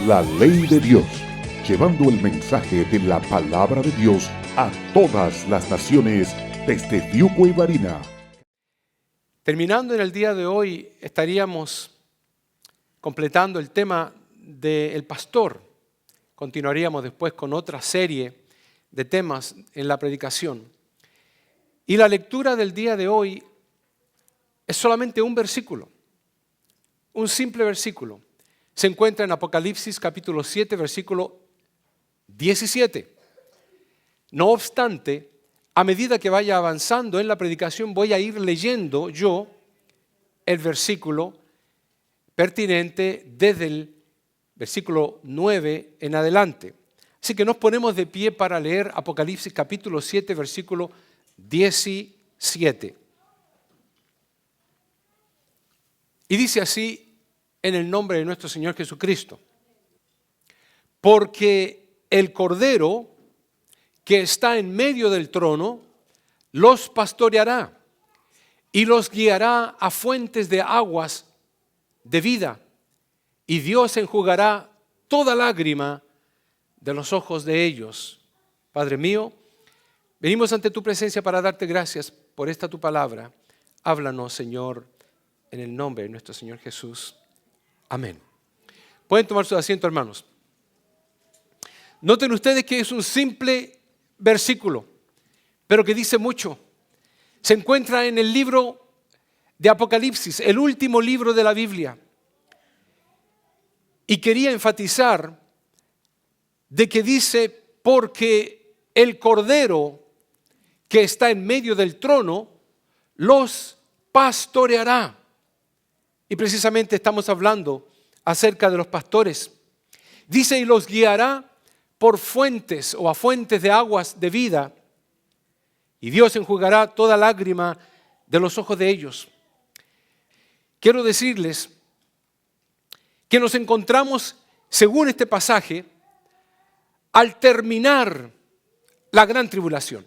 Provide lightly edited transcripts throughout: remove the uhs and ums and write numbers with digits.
la ley de Dios, llevando el mensaje de la palabra de Dios a todas las naciones desde Fiuco y Barina. Terminando en el día de hoy, estaríamos completando el tema del pastor. Continuaríamos después con otra serie de temas en la predicación. Y la lectura del día de hoy es solamente un versículo, un simple versículo. Se encuentra en Apocalipsis capítulo 7, versículo 17. No obstante, a medida que vaya avanzando en la predicación, voy a ir leyendo yo el versículo pertinente desde el versículo 9 en adelante. Así que nos ponemos de pie para leer Apocalipsis capítulo 7, versículo 17. Y dice así en el nombre de nuestro Señor Jesucristo: porque el Cordero que está en medio del trono los pastoreará y los guiará a fuentes de aguas de vida, y Dios enjugará toda lágrima de los ojos de ellos. Padre mío, venimos ante tu presencia para darte gracias por esta tu palabra. Háblanos, Señor, en el nombre de nuestro Señor Jesús. Amén. Pueden tomar su asiento, hermanos. Noten ustedes que es un simple versículo, pero que dice mucho. Se encuentra en el libro de Apocalipsis, el último libro de la Biblia. Y quería enfatizar de que dice, porque el Cordero que está en medio del trono los pastoreará. Y precisamente estamos hablando acerca de los pastores. Dice, y los guiará por fuentes o a fuentes de aguas de vida, y Dios enjugará toda lágrima de los ojos de ellos. Quiero decirles que nos encontramos, según este pasaje, al terminar la gran tribulación.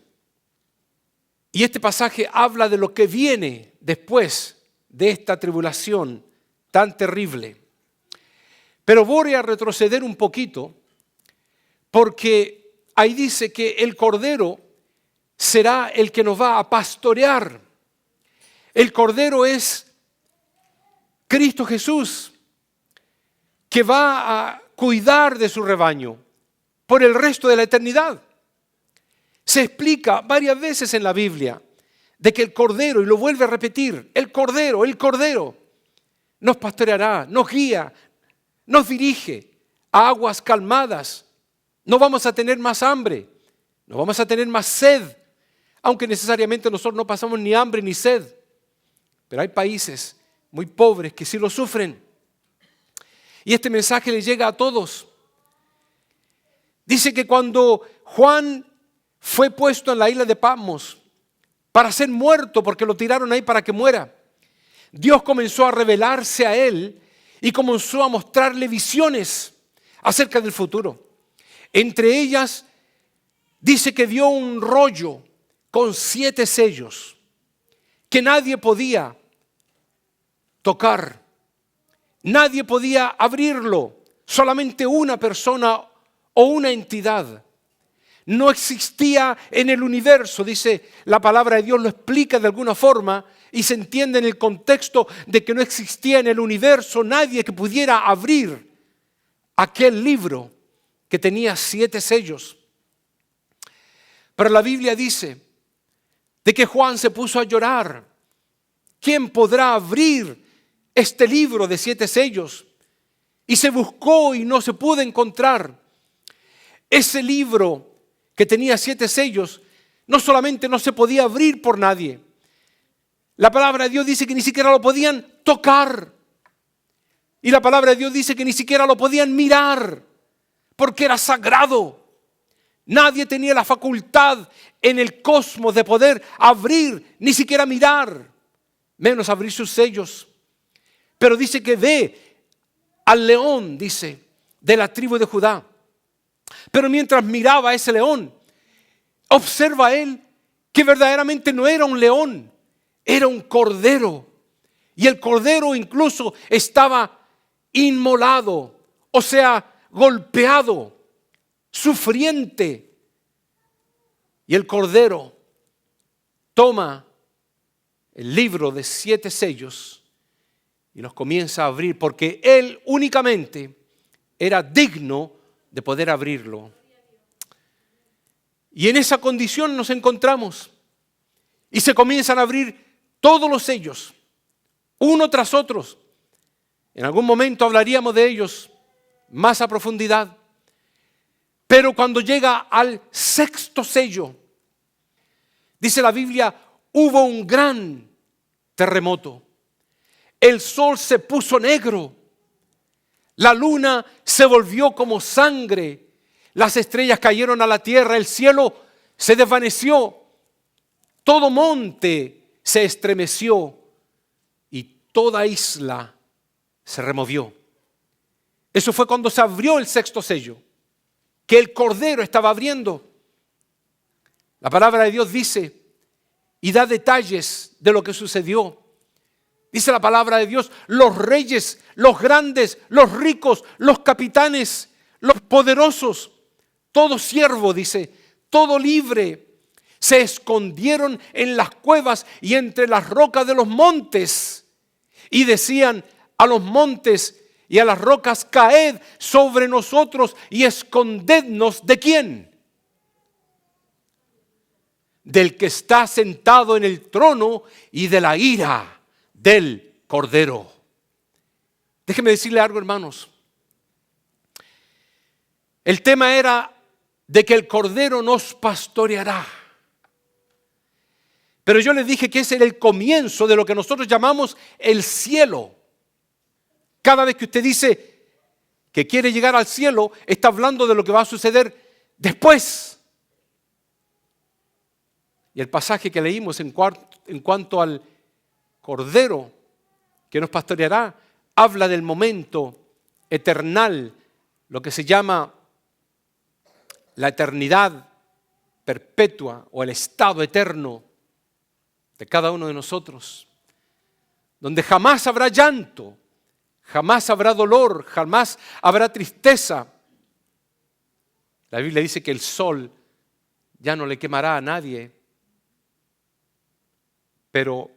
Y este pasaje habla de lo que viene después de esta tribulación tan terrible. Pero voy a retroceder un poquito, porque ahí dice que el Cordero será el que nos va a pastorear. El Cordero es Cristo Jesús, que va a cuidar de su rebaño por el resto de la eternidad. Se explica varias veces en la Biblia de que el Cordero, y lo vuelve a repetir, el Cordero nos pastoreará, nos guía, nos dirige a aguas calmadas. No vamos a tener más hambre, no vamos a tener más sed, aunque necesariamente nosotros no pasamos ni hambre ni sed. Pero hay países muy pobres que sí lo sufren. Y este mensaje le llega a todos. Dice que cuando Juan fue puesto en la isla de Patmos para ser muerto, porque lo tiraron ahí para que muera, Dios comenzó a revelarse a él y comenzó a mostrarle visiones acerca del futuro. Entre ellas, dice que dio un rollo con 7 sellos que nadie podía tocar, nadie podía abrirlo, solamente una persona o una entidad. No existía en el universo, dice la palabra de Dios, lo explica de alguna forma y se entiende en el contexto de que no existía en el universo nadie que pudiera abrir aquel libro que tenía 7 sellos. Pero la Biblia dice de que Juan se puso a llorar. ¿Quién podrá abrir este libro de 7 sellos? Y se buscó y no se pudo encontrar. Ese libro que tenía 7 sellos, no solamente no se podía abrir por nadie. La palabra de Dios dice que ni siquiera lo podían tocar. Y la palabra de Dios dice que ni siquiera lo podían mirar, porque era sagrado. Nadie tenía la facultad en el cosmos de poder abrir, ni siquiera mirar, menos abrir sus sellos. Pero dice que ve al león, dice, de la tribu de Judá. Pero mientras miraba a ese león, observa él que verdaderamente no era un león, era un cordero. Y el cordero incluso estaba inmolado, o sea, golpeado, sufriente. Y el Cordero toma el libro de 7 sellos y los comienza a abrir, porque Él únicamente era digno de poder abrirlo. Y en esa condición nos encontramos. Y se comienzan a abrir todos los sellos, uno tras otro. En algún momento hablaríamos de ellos más a profundidad. Pero cuando llega al 6º sello, dice la Biblia, hubo un gran terremoto. El sol se puso negro. La luna se volvió como sangre. Las estrellas cayeron a la tierra. El cielo se desvaneció. Todo monte se estremeció y toda isla se removió. Eso fue cuando se abrió el 6º sello, que el Cordero estaba abriendo. La palabra de Dios dice y da detalles de lo que sucedió. Dice la palabra de Dios, los reyes, los grandes, los ricos, los capitanes, los poderosos, todo siervo, dice, todo libre, se escondieron en las cuevas y entre las rocas de los montes y decían a los montes y a las rocas, caed sobre nosotros y escondednos. ¿De quién? Del que está sentado en el trono y de la ira del Cordero. Déjeme decirle algo, hermanos. El tema era de que el Cordero nos pastoreará. Pero yo les dije que ese era el comienzo de lo que nosotros llamamos el cielo. Cada vez que usted dice que quiere llegar al cielo, está hablando de lo que va a suceder después. Y el pasaje que leímos en cuanto al Cordero que nos pastoreará, habla del momento eternal, lo que se llama la eternidad perpetua o el estado eterno de cada uno de nosotros, donde jamás habrá llanto, jamás habrá dolor, jamás habrá tristeza. La Biblia dice que el sol ya no le quemará a nadie. Pero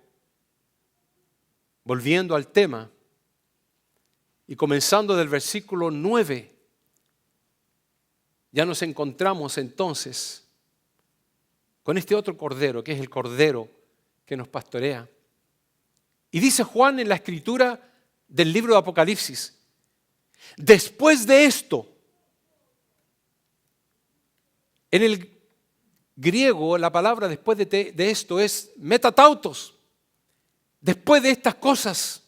volviendo al tema y comenzando del versículo 9, ya nos encontramos entonces con este otro Cordero, que es el Cordero que nos pastorea. Y dice Juan en la escritura del libro de Apocalipsis, después de esto, en el griego la palabra después de esto es metatautos, después de estas cosas,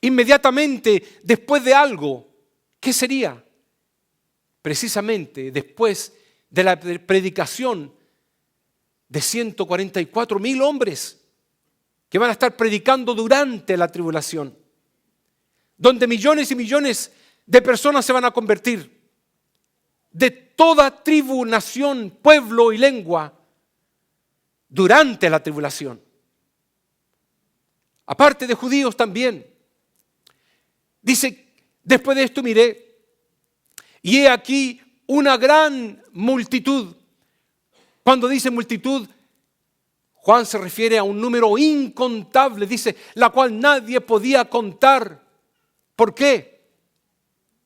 inmediatamente después de algo, ¿qué sería? Precisamente después de la predicación de 144,000 hombres que van a estar predicando durante la tribulación, donde millones y millones de personas se van a convertir, de toda tribu, nación, pueblo y lengua, durante la tribulación. Aparte de judíos también. Dice, después de esto miré, y he aquí una gran multitud. Cuando dice multitud, Juan se refiere a un número incontable, dice, la cual nadie podía contar. ¿Por qué?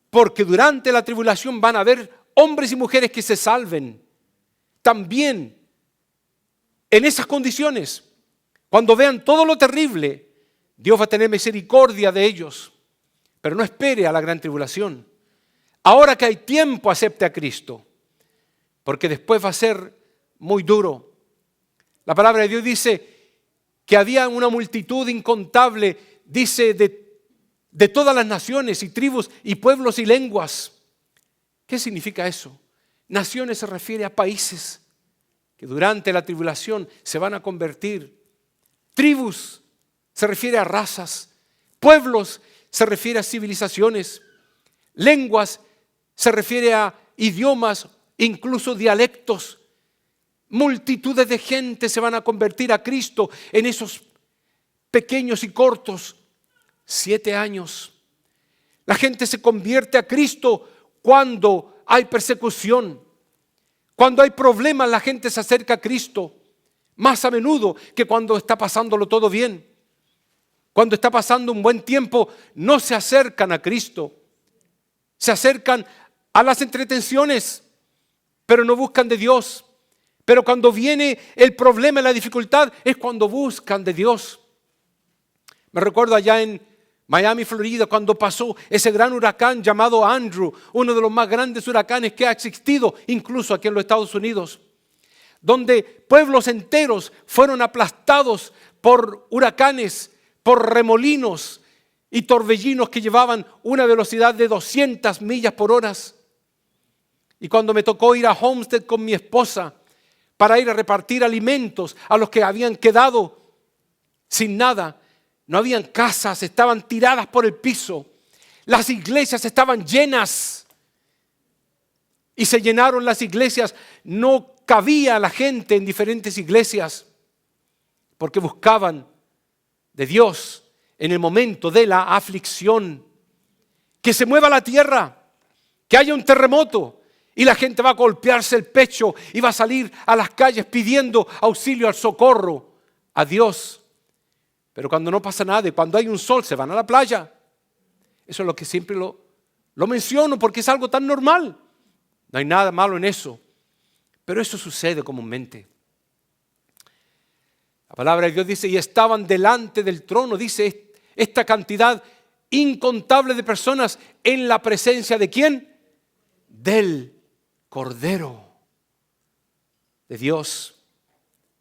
Porque durante la tribulación van a haber hombres y mujeres que se salven. También en esas condiciones, cuando vean todo lo terrible, Dios va a tener misericordia de ellos. Pero no espere a la gran tribulación. Ahora que hay tiempo, acepte a Cristo, porque después va a ser muy duro. La palabra de Dios dice que había una multitud incontable, dice, de todas las naciones y tribus y pueblos y lenguas. ¿Qué significa eso? Naciones se refiere a países que durante la tribulación se van a convertir. Tribus se refiere a razas. Pueblos se refiere a civilizaciones. Lenguas se refiere a idiomas, incluso dialectos. Multitudes de gente se van a convertir a Cristo en esos pequeños y cortos 7 años. La gente se convierte a Cristo cuando hay persecución. Cuando hay problemas, la gente se acerca a Cristo más a menudo que cuando está pasándolo todo bien. Cuando está pasando un buen tiempo, no se acercan a Cristo. Se acercan a las entretenciones, pero no buscan de Dios. Pero cuando viene el problema y la dificultad, es cuando buscan de Dios. Me recuerdo allá en Miami, Florida, cuando pasó ese gran huracán llamado Andrew, uno de los más grandes huracanes que ha existido, incluso aquí en los Estados Unidos, donde pueblos enteros fueron aplastados por huracanes, por remolinos y torbellinos que llevaban una velocidad de 200 millas por hora. Y cuando me tocó ir a Homestead con mi esposa para ir a repartir alimentos a los que habían quedado sin nada, no habían casas, estaban tiradas por el piso, las iglesias estaban llenas y se llenaron las iglesias, no cabía la gente en diferentes iglesias porque buscaban de Dios en el momento de la aflicción. Que se mueva la tierra, que haya un terremoto y la gente va a golpearse el pecho y va a salir a las calles pidiendo auxilio, al socorro a Dios. Pero cuando no pasa nada y cuando hay un sol se van a la playa. Eso es lo que siempre lo menciono porque es algo tan normal. No hay nada malo en eso. Pero eso sucede comúnmente. La palabra de Dios dice, y estaban delante del trono, dice esta cantidad incontable de personas en la presencia de ¿quién? Del Cordero de Dios.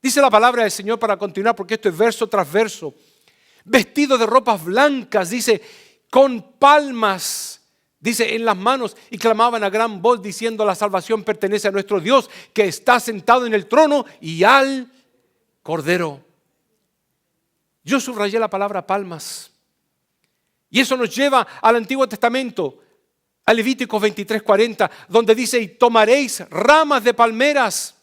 Dice la palabra del Señor para continuar, porque esto es verso tras verso. Vestidos de ropas blancas, dice, con palmas, dice, en las manos, y clamaban a gran voz diciendo, la salvación pertenece a nuestro Dios, que está sentado en el trono y al Cordero. Yo subrayé la palabra palmas. Y eso nos lleva al Antiguo Testamento, a Levíticos 23:40, donde dice, y tomaréis ramas de palmeras,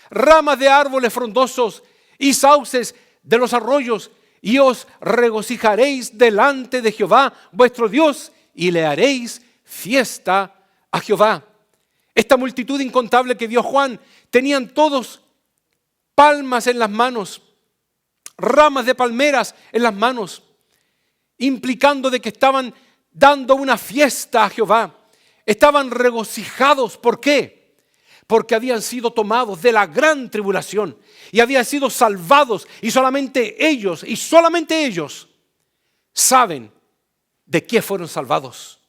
ramas de árboles frondosos y sauces de los arroyos, y os regocijaréis delante de Jehová vuestro Dios, y le haréis fiesta a Jehová. Esta multitud incontable que vio Juan, tenían todos palmas en las manos, ramas de palmeras en las manos, implicando de que estaban dando una fiesta a Jehová. Estaban regocijados. ¿Por qué? Porque habían sido tomados de la gran tribulación y habían sido salvados, y solamente ellos saben de qué fueron salvados.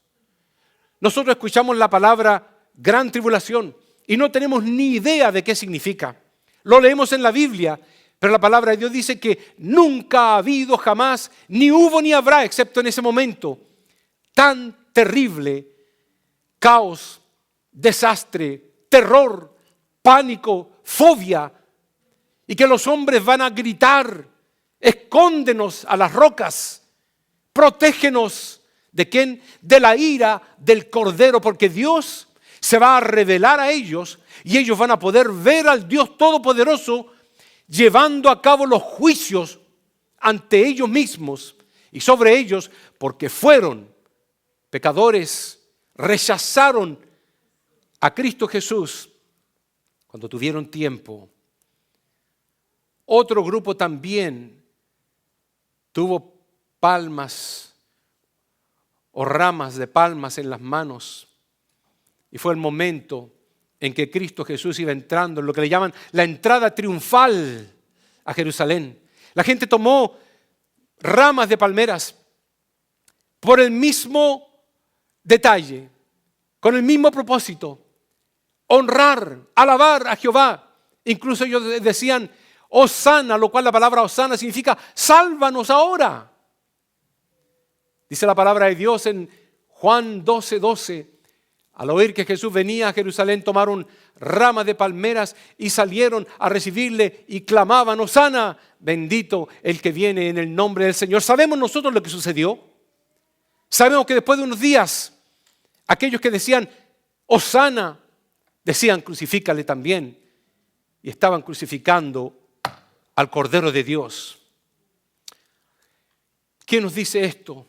Nosotros escuchamos la palabra gran tribulación y no tenemos ni idea de qué significa. Lo leemos en la Biblia, pero la palabra de Dios dice que nunca ha habido jamás, ni hubo ni habrá, excepto en ese momento, tan terrible caos, desastre, terror, pánico, fobia, y que los hombres van a gritar, escóndenos a las rocas, protégenos. ¿De quién? De la ira del Cordero, porque Dios se va a revelar a ellos y ellos van a poder ver al Dios Todopoderoso llevando a cabo los juicios ante ellos mismos y sobre ellos, porque fueron pecadores, rechazaron a Cristo Jesús cuando tuvieron tiempo. Otro grupo también tuvo palmas o ramas de palmas en las manos, y fue el momento en que Cristo Jesús iba entrando en lo que le llaman la entrada triunfal a Jerusalén. La gente tomó ramas de palmeras por el mismo detalle, con el mismo propósito: honrar, alabar a Jehová. Incluso ellos decían Hosana, lo cual la palabra Hosana significa sálvanos ahora. Dice la palabra de Dios en Juan 12:12, al oír que Jesús venía a Jerusalén, tomaron ramas de palmeras y salieron a recibirle y clamaban, Hosana, bendito el que viene en el nombre del Señor. ¿Sabemos nosotros lo que sucedió? Sabemos que después de unos días, aquellos que decían Hosana, decían crucifícale también, y estaban crucificando al Cordero de Dios. ¿Quién nos dice esto?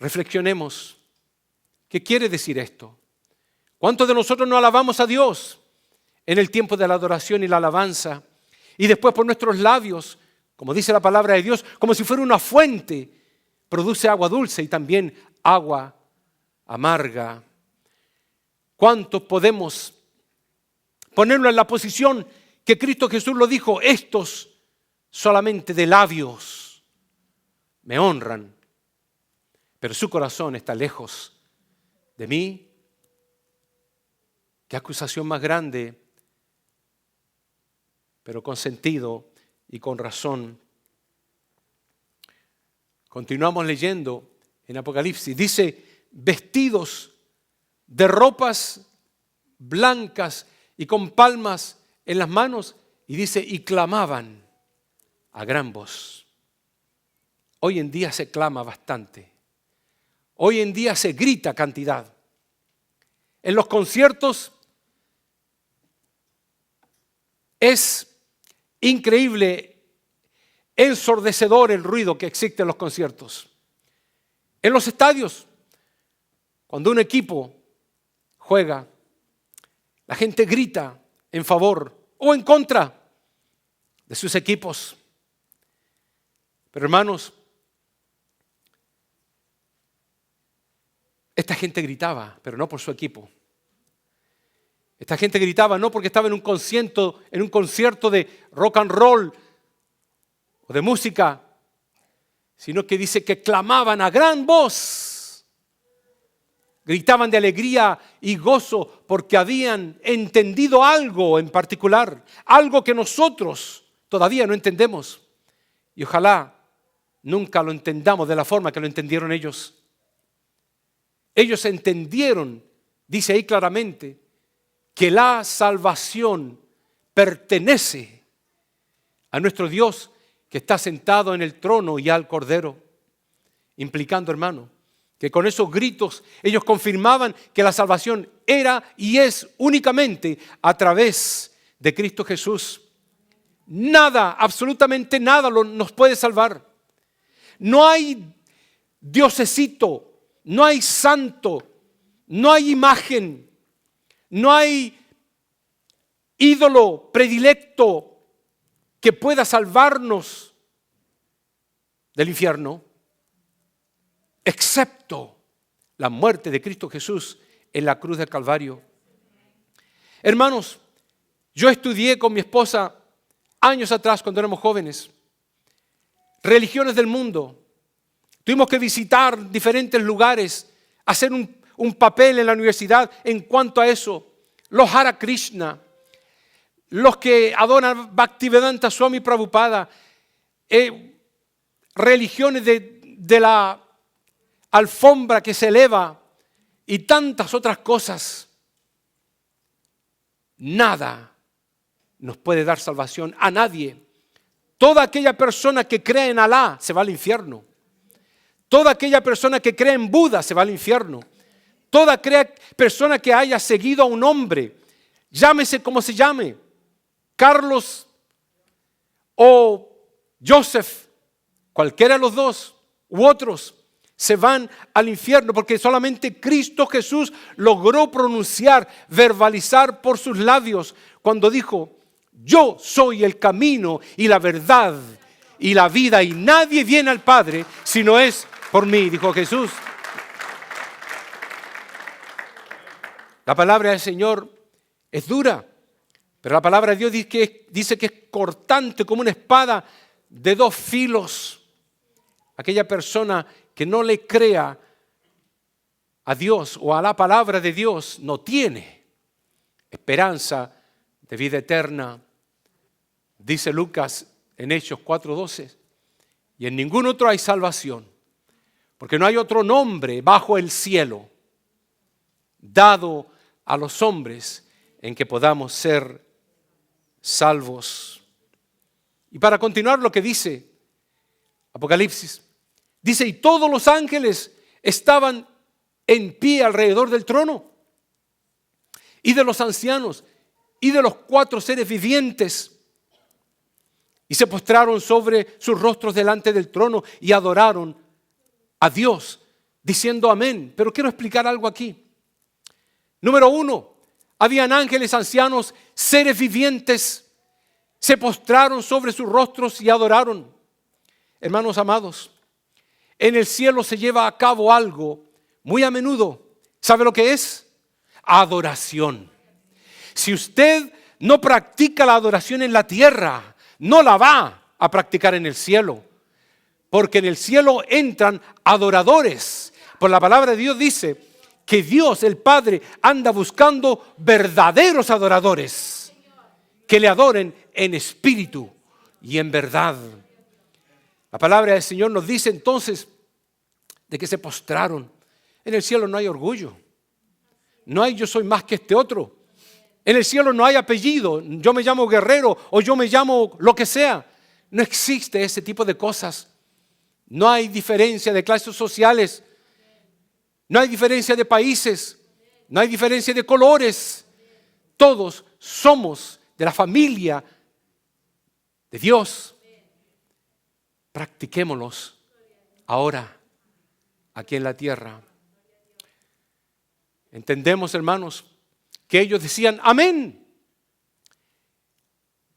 Reflexionemos. ¿Qué quiere decir esto? ¿Cuántos de nosotros no alabamos a Dios en el tiempo de la adoración y la alabanza? Y después por nuestros labios, como dice la palabra de Dios, como si fuera una fuente, produce agua dulce y también agua amarga. ¿Cuántos podemos ponerlo en la posición que Cristo Jesús lo dijo? Estos solamente de labios me honran, pero su corazón está lejos de mí. Qué acusación más grande, pero con sentido y con razón. Continuamos leyendo en Apocalipsis. Dice, vestidos de ropas blancas y con palmas en las manos. Y dice, y clamaban a gran voz. Hoy en día se clama bastante. Hoy en día se grita cantidad. En los conciertos es increíble, ensordecedor el ruido que existe en los conciertos. En los estadios, cuando un equipo juega, la gente grita en favor o en contra de sus equipos. Pero hermanos, esta gente gritaba, pero no por su equipo. Esta gente gritaba no porque estaba en un concierto de rock and roll o de música, sino que dice que clamaban a gran voz. Gritaban de alegría y gozo porque habían entendido algo en particular, algo que nosotros todavía no entendemos. Y ojalá nunca lo entendamos de la forma que lo entendieron ellos. Ellos entendieron, dice ahí claramente, que la salvación pertenece a nuestro Dios que está sentado en el trono y al Cordero. Implicando, hermano, que con esos gritos ellos confirmaban que la salvación era y es únicamente a través de Cristo Jesús. Nada, absolutamente nada nos puede salvar. No hay diosecito, no hay santo, no hay imagen, no hay ídolo predilecto que pueda salvarnos del infierno, excepto la muerte de Cristo Jesús en la cruz del Calvario. Hermanos, yo estudié con mi esposa años atrás cuando éramos jóvenes, religiones del mundo. Tuvimos que visitar diferentes lugares, hacer un papel en la universidad en cuanto a eso. Los Hare Krishna, los que adoran Bhaktivedanta Swami Prabhupada, religiones de la alfombra que se eleva y tantas otras cosas. Nada nos puede dar salvación a nadie. Toda aquella persona que cree en Alá se va al infierno. Toda aquella persona que cree en Buda se va al infierno. Toda persona que haya seguido a un hombre, llámese como se llame, Carlos o Joseph, cualquiera de los dos u otros, se van al infierno porque solamente Cristo Jesús logró pronunciar, verbalizar por sus labios cuando dijo: yo soy el camino y la verdad y la vida y nadie viene al Padre si no es por mí, dijo Jesús. La palabra del Señor es dura, pero la palabra de Dios dice que es cortante como una espada de dos filos. Aquella persona que no le crea a Dios o a la palabra de Dios no tiene esperanza de vida eterna. Dice Lucas en Hechos 4:12, y en ningún otro hay salvación, porque no hay otro nombre bajo el cielo dado a los hombres en que podamos ser salvos. Y para continuar lo que dice Apocalipsis, dice, y todos los ángeles estaban en pie alrededor del trono, y de los ancianos, y de los 4 seres vivientes, y se postraron sobre sus rostros delante del trono y adoraron a Dios, diciendo amén. Pero quiero explicar algo aquí. Número 1, habían ángeles, ancianos, seres vivientes, se postraron sobre sus rostros y adoraron. Hermanos amados, en el cielo se lleva a cabo algo muy a menudo. ¿Sabe lo que es? Adoración. Si usted no practica la adoración en la tierra, no la va a practicar en el cielo. Porque en el cielo entran adoradores. Por la palabra de Dios dice que Dios, el Padre, anda buscando verdaderos adoradores que le adoren en espíritu y en verdad. La palabra del Señor nos dice entonces de que se postraron. En el cielo no hay orgullo. No hay yo soy más que este otro. En el cielo no hay apellido. Yo me llamo Guerrero o yo me llamo lo que sea. No existe ese tipo de cosas. No hay diferencia de clases sociales. No hay diferencia de países. No hay diferencia de colores. Todos somos de la familia de Dios. Practiquémoslos ahora, aquí en la tierra. Entendemos, hermanos, que ellos decían amén.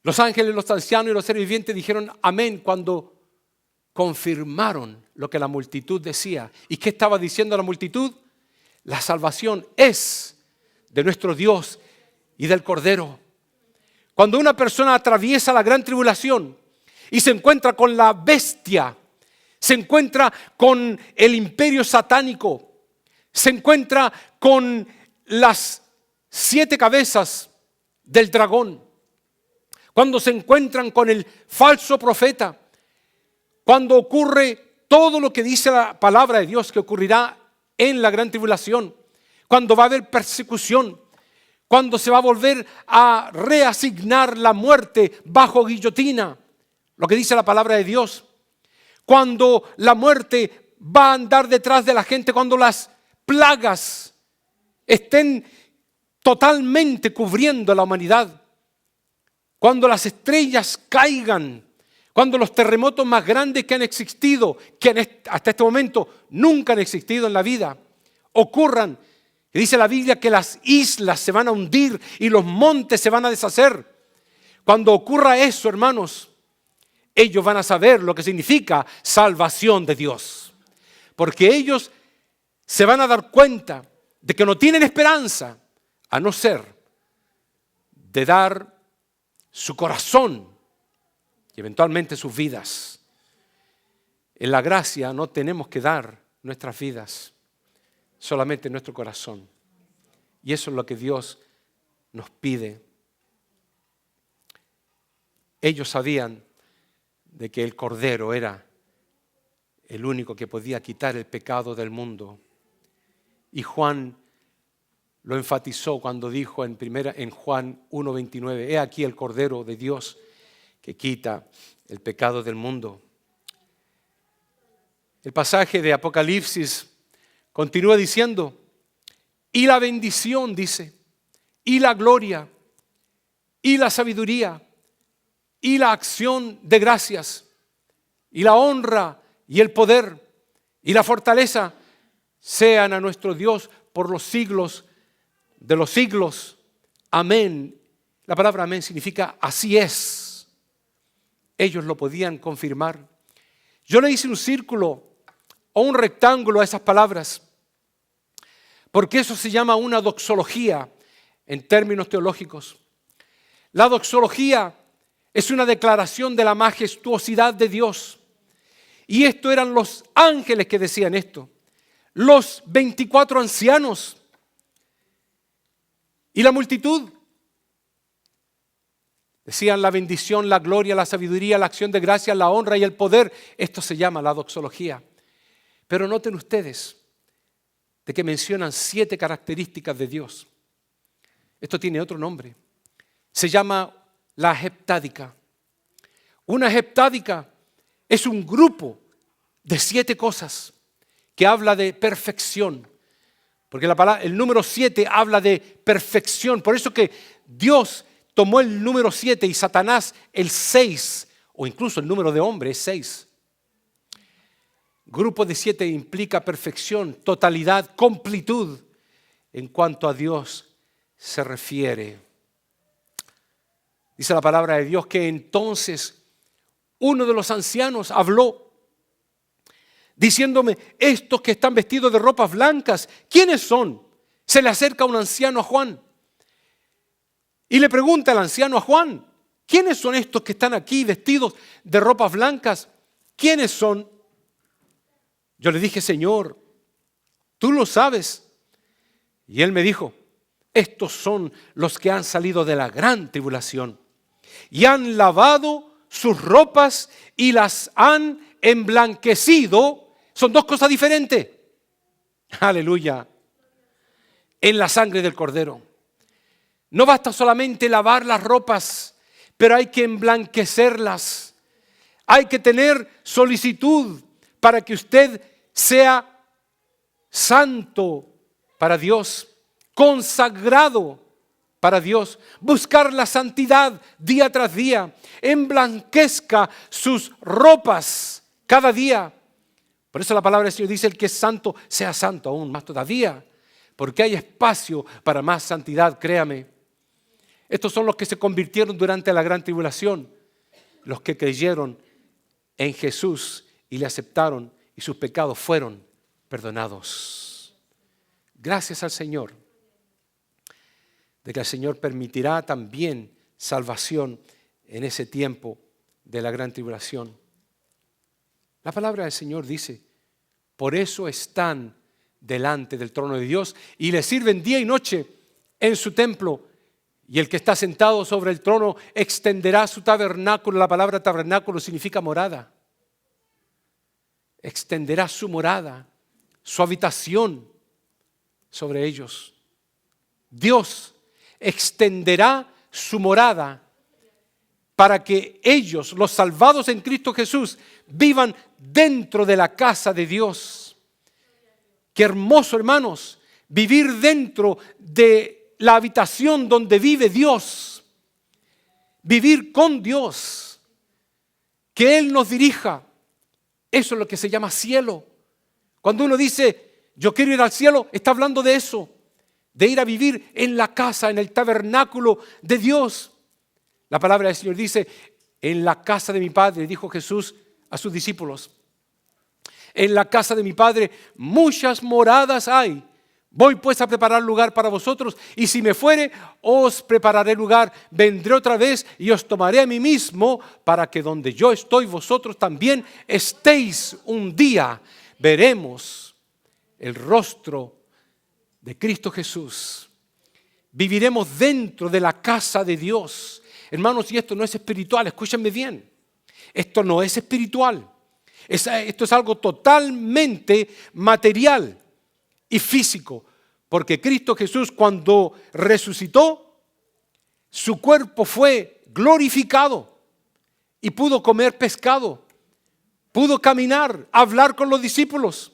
Los ángeles, los ancianos y los seres vivientes dijeron amén cuando confirmaron lo que la multitud decía. ¿Y qué estaba diciendo la multitud? La salvación es de nuestro Dios y del Cordero. Cuando una persona atraviesa la gran tribulación y se encuentra con la bestia, se encuentra con el imperio satánico, se encuentra con las 7 cabezas del dragón, cuando se encuentran con el falso profeta, cuando ocurre todo lo que dice la palabra de Dios que ocurrirá en la gran tribulación, cuando va a haber persecución, cuando se va a volver a reasignar la muerte bajo guillotina, lo que dice la palabra de Dios, cuando la muerte va a andar detrás de la gente, cuando las plagas estén totalmente cubriendo a la humanidad, cuando las estrellas caigan, cuando los terremotos más grandes que han existido, que hasta este momento nunca han existido en la vida, ocurran. Y dice la Biblia que las islas se van a hundir y los montes se van a deshacer. Cuando ocurra eso, hermanos, ellos van a saber lo que significa salvación de Dios. Porque ellos se van a dar cuenta de que no tienen esperanza a no ser de dar su corazón y eventualmente sus vidas. En la gracia no tenemos que dar nuestras vidas, solamente nuestro corazón. Y eso es lo que Dios nos pide. Ellos sabían de que el Cordero era el único que podía quitar el pecado del mundo. Y Juan lo enfatizó cuando dijo en Juan 1:29, he aquí el Cordero de Dios que quita el pecado del mundo. El pasaje de Apocalipsis continúa diciendo, y la bendición, dice, y la gloria, y la sabiduría, y la acción de gracias, y la honra, y el poder, y la fortaleza, sean a nuestro Dios por los siglos de los siglos. Amén. La palabra amén significa así es. Ellos lo podían confirmar. Yo le hice un círculo o un rectángulo a esas palabras, porque eso se llama una doxología en términos teológicos. La doxología es una declaración de la majestuosidad de Dios. Y esto eran los ángeles que decían esto. Los 24 ancianos y la multitud decían la bendición, la gloria, la sabiduría, la acción de gracias, la honra y el poder. Esto se llama la doxología. Pero noten ustedes de que mencionan 7 características de Dios. Esto tiene otro nombre. Se llama la heptádica. Una heptádica es un grupo de 7 cosas que habla de perfección. Porque el número 7 habla de perfección. Por eso que Dios tomó el número 7 y Satanás el 6, o incluso el número de hombre es 6. Grupo de 7 implica perfección, totalidad, completud en cuanto a Dios se refiere. Dice la palabra de Dios que entonces uno de los ancianos habló diciéndome: estos que están vestidos de ropas blancas, ¿quiénes son? Se le acerca un anciano a Juan y le pregunta al anciano a Juan: ¿quiénes son estos que están aquí vestidos de ropas blancas? ¿Quiénes son? Yo le dije: Señor, tú lo sabes. Y él me dijo: estos son los que han salido de la gran tribulación y han lavado sus ropas y las han emblanquecido. Son dos cosas diferentes. Aleluya. En la sangre del Cordero. No basta solamente lavar las ropas, pero hay que emblanquecerlas. Hay que tener solicitud para que usted sea santo para Dios, consagrado para Dios, buscar la santidad día tras día, emblanquezca sus ropas cada día. Por eso la palabra del Señor dice: el que es santo, sea santo aún más todavía, porque hay espacio para más santidad, créame. Estos son los que se convirtieron durante la gran tribulación, los que creyeron en Jesús y le aceptaron y sus pecados fueron perdonados. Gracias al Señor de que el Señor permitirá también salvación en ese tiempo de la gran tribulación. La palabra del Señor dice: por eso están delante del trono de Dios y le sirven día y noche en su templo. Y el que está sentado sobre el trono extenderá su tabernáculo. La palabra tabernáculo significa morada. Extenderá su morada, su habitación sobre ellos. Dios extenderá su morada para que ellos, los salvados en Cristo Jesús, vivan dentro de la casa de Dios. Qué hermoso, hermanos, vivir dentro de la habitación donde vive Dios, vivir con Dios, que Él nos dirija. Eso es lo que se llama cielo. Cuando uno dice: yo quiero ir al cielo, está hablando de eso, de ir a vivir en la casa, en el tabernáculo de Dios. La palabra del Señor dice: en la casa de mi Padre, dijo Jesús a sus discípulos, en la casa de mi Padre muchas moradas hay. Voy pues a preparar lugar para vosotros, y si me fuere, os prepararé lugar. Vendré otra vez y os tomaré a mí mismo, para que donde yo estoy, vosotros también estéis. Un día veremos el rostro de Cristo Jesús. Viviremos dentro de la casa de Dios. Hermanos, y esto no es espiritual, escúchenme bien. Esto no es espiritual. Esto es algo totalmente material y físico, porque Cristo Jesús, cuando resucitó, su cuerpo fue glorificado y pudo comer pescado, pudo caminar, hablar con los discípulos,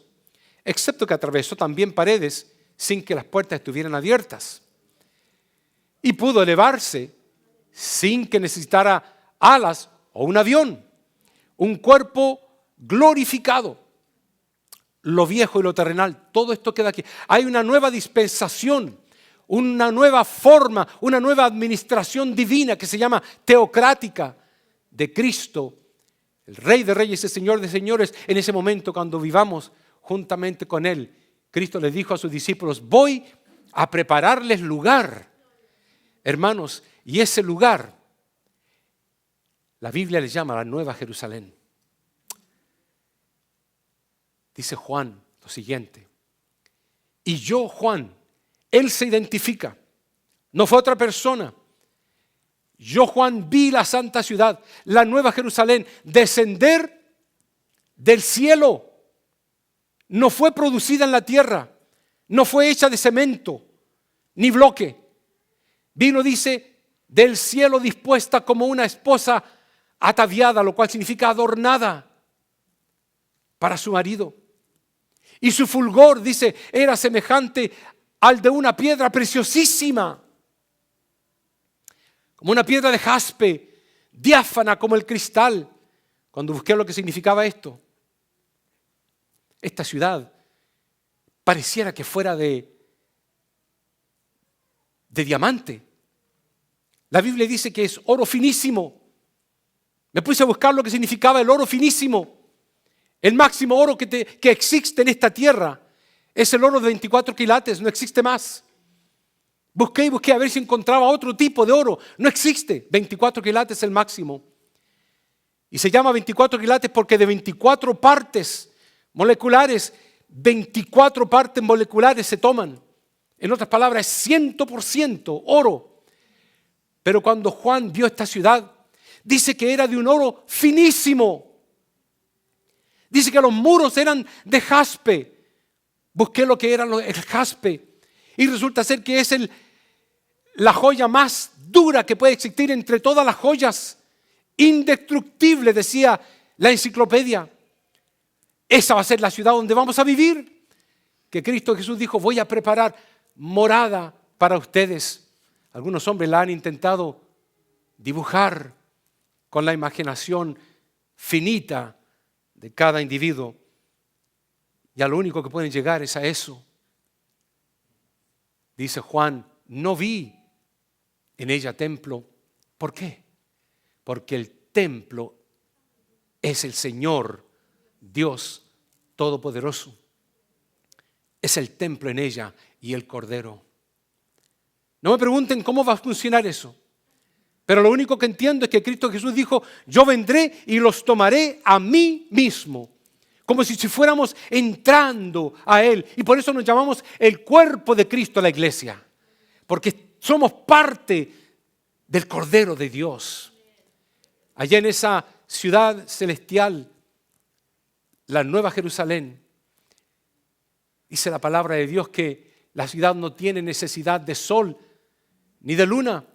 excepto que atravesó también paredes sin que las puertas estuvieran abiertas, y pudo elevarse sin que necesitara alas o un avión. Un cuerpo glorificado. Lo viejo y lo terrenal, todo esto queda aquí. Hay una nueva dispensación, una nueva forma, una nueva administración divina que se llama teocrática de Cristo, el Rey de Reyes y Señor de Señores. En ese momento, cuando vivamos juntamente con Él, Cristo les dijo a sus discípulos: voy a prepararles lugar. Hermanos, y ese lugar, la Biblia le llama la Nueva Jerusalén. Dice Juan lo siguiente: y yo, Juan, él se identifica, no fue otra persona. Yo, Juan, vi la santa ciudad, la Nueva Jerusalén, descender del cielo. No fue producida en la tierra, no fue hecha de cemento ni bloque. Vino, dice, del cielo, dispuesta como una esposa ataviada, lo cual significa adornada para su marido. Y su fulgor, dice, era semejante al de una piedra preciosísima, como una piedra de jaspe, diáfana como el cristal. Cuando busqué lo que significaba esto, esta ciudad pareciera que fuera de diamante. La Biblia dice que es oro finísimo. Me puse a buscar lo que significaba el oro finísimo. El máximo oro que existe en esta tierra es el oro de 24 quilates, no existe más. Busqué y busqué a ver si encontraba otro tipo de oro. No existe. 24 quilates es el máximo. Y se llama 24 quilates porque de 24 partes moleculares, 24 partes moleculares se toman. En otras palabras, es 100% oro. Pero cuando Juan vio esta ciudad, dice que era de un oro finísimo. Dice que los muros eran de jaspe. Busqué lo que era el jaspe. Y resulta ser que es la joya más dura que puede existir entre todas las joyas. Indestructible, decía la enciclopedia. Esa va a ser la ciudad donde vamos a vivir. Que Cristo Jesús dijo, voy a preparar morada para ustedes. Algunos hombres la han intentado dibujar con la imaginación finita de cada individuo. Y a lo único que pueden llegar es a eso. Dice Juan, no vi en ella templo. ¿Por qué? Porque el templo es el Señor, Dios Todopoderoso. Es el templo en ella y el Cordero. No me pregunten cómo va a funcionar eso. Pero lo único que entiendo es que Cristo Jesús dijo, yo vendré y los tomaré a mí mismo. Como si fuéramos entrando a Él. Y por eso nos llamamos el cuerpo de Cristo, la iglesia. Porque somos parte del Cordero de Dios. Allá en esa ciudad celestial, la Nueva Jerusalén, dice la palabra de Dios que la ciudad no tiene necesidad de sol ni de luna.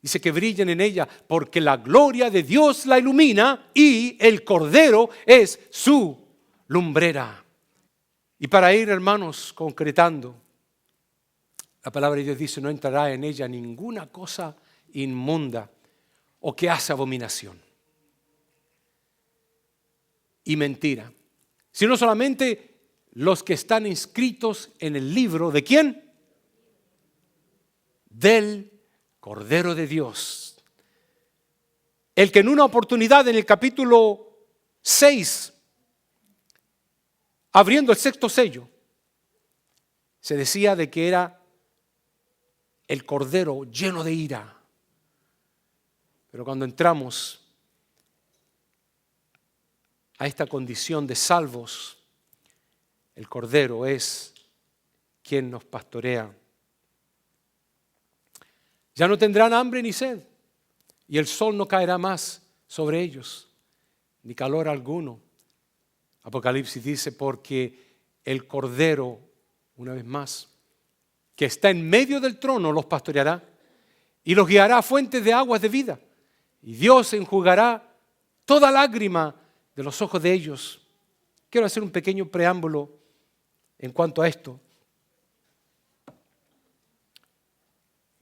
Dice que brillen en ella porque la gloria de Dios la ilumina y el Cordero es su lumbrera. Y para ir, hermanos, concretando, la palabra de Dios dice, no entrará en ella ninguna cosa inmunda o que hace abominación y mentira, sino solamente los que están inscritos en el libro ¿de quién? Del Cordero de Dios. El que en una oportunidad en el capítulo 6, abriendo el sexto sello, se decía de que era el Cordero lleno de ira. Pero cuando entramos a esta condición de salvos, el Cordero es quien nos pastorea. Ya no tendrán hambre ni sed, y el sol no caerá más sobre ellos, ni calor alguno. Apocalipsis dice, porque el Cordero, una vez más, que está en medio del trono, los pastoreará y los guiará a fuentes de aguas de vida. Y Dios enjugará toda lágrima de los ojos de ellos. Quiero hacer un pequeño preámbulo en cuanto a esto.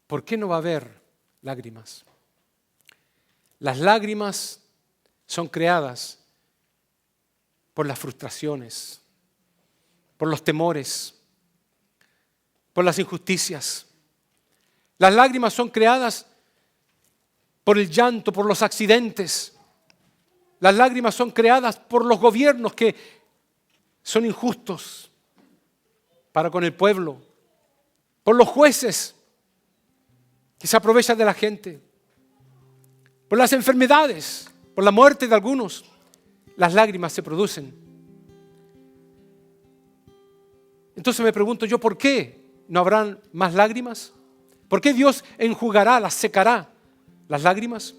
¿Por qué no va a haber lágrimas? Las lágrimas son creadas por las frustraciones, por los temores, por las injusticias. Las lágrimas son creadas por el llanto, por los accidentes. Las lágrimas son creadas por los gobiernos que son injustos para con el pueblo, por los jueces que se aprovechan de la gente, por las enfermedades, por la muerte de algunos. Las lágrimas se producen. Entonces me pregunto yo, ¿por qué no habrán más lágrimas? ¿Por qué Dios enjugará, las secará las lágrimas?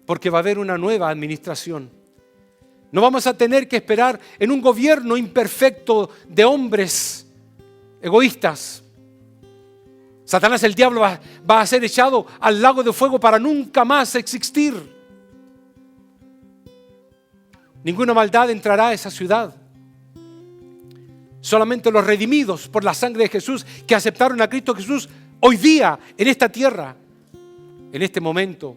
Porque va a haber una nueva administración. No vamos a tener que esperar en un gobierno imperfecto de hombres egoístas. Satanás, el diablo, va a ser echado al lago de fuego para nunca más existir. Ninguna maldad entrará a esa ciudad. Solamente los redimidos por la sangre de Jesús, que aceptaron a Cristo Jesús hoy día en esta tierra, en este momento,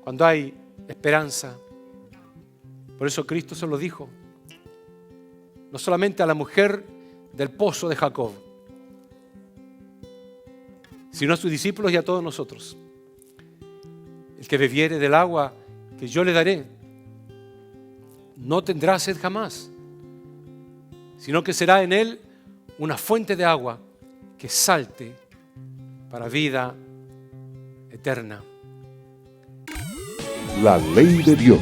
cuando hay esperanza. Por eso Cristo se lo dijo. no solamente a la mujer del pozo de Jacob, sino a sus discípulos y a todos nosotros. El que bebiere del agua que yo le daré, no tendrá sed jamás, sino que será en él una fuente de agua que salte para vida eterna. La ley de Dios,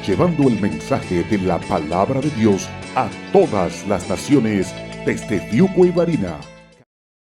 llevando el mensaje de la palabra de Dios a todas las naciones desde Fiuco y Varina.